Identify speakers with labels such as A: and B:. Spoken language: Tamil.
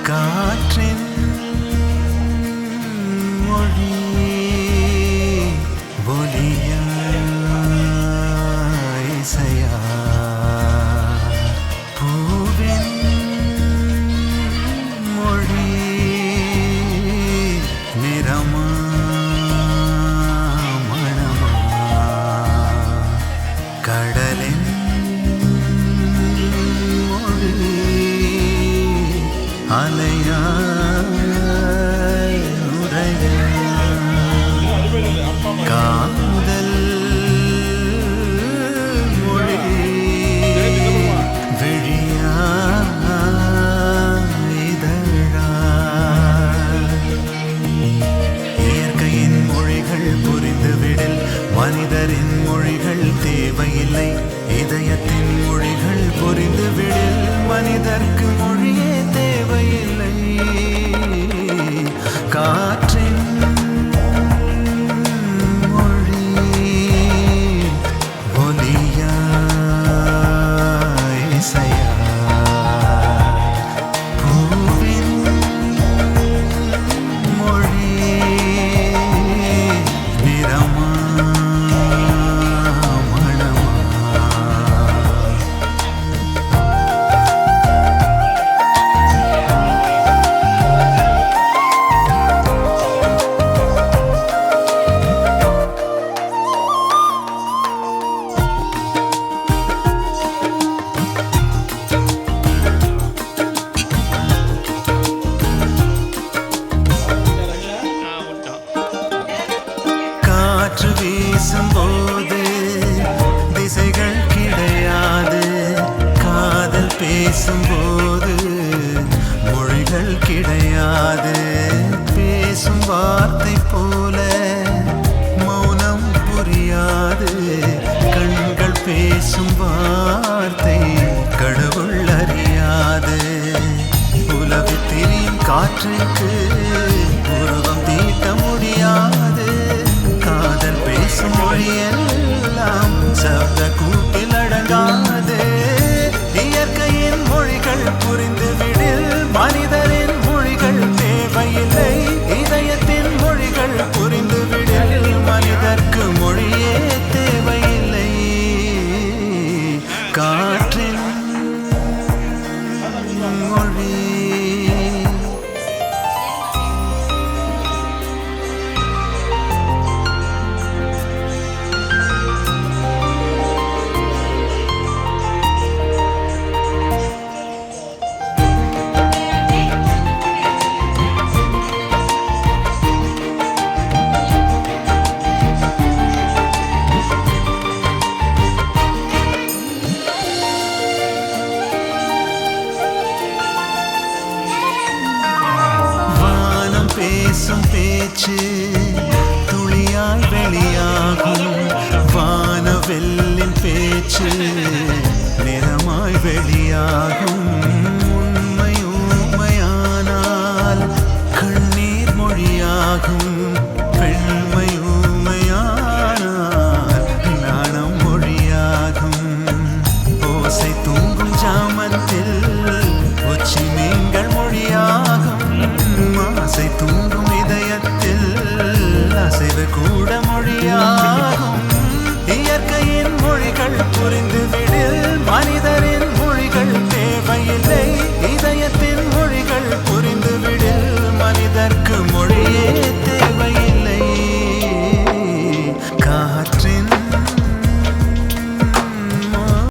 A: காற்றின் மொழி ஒலியா இசையா பூவின் மொழி நிறமா மணமா கடலின் மொழி அலையா நுரையா காதல் மொழி விழியா இதழா இயற்கையின் மொழிகள் புரிந்துவிடில் மனிதரின் மொழிகள் தேவையில்லை இதயத்தின் மொழிகள் புரிந்துவிடில் மனிதர்க்கு மொழியே தேவையில்லை காற்றின் மொழி ஒலியா இசையா பூவின் மொழி நிறமா மணமா காற்று வீசும்போது திசைகள் கிடையாது காதல் பேசும்போது மொழிகள் கிடையாது பேசும் வார்த்தை போல மௌனம் புரியாது கண்கள் பேசும் வார்த்தை கடவுள் அறியாது உலகு திரியும் காற்றுக்கு உருவம் தீட்ட முடியாது காதல் பேசும் மொழியெல்லாம் சப்த கூட்டில் அடங்காது இயற்கையின் மொழிகள் புரிந்துவிடில் மனிதரின் மொழிகள் தேவையில்லை இதயத்தின் மொழிகள் புரிந்துவிடில் மனிதர்க்கு மொழியே தேவையில்லை காற்றின் மொழி பேசும் பேச்சு துளியாய் வெளியாகும் வானவெல்லின் பேச்சு நிறமாய் வெளியாகும்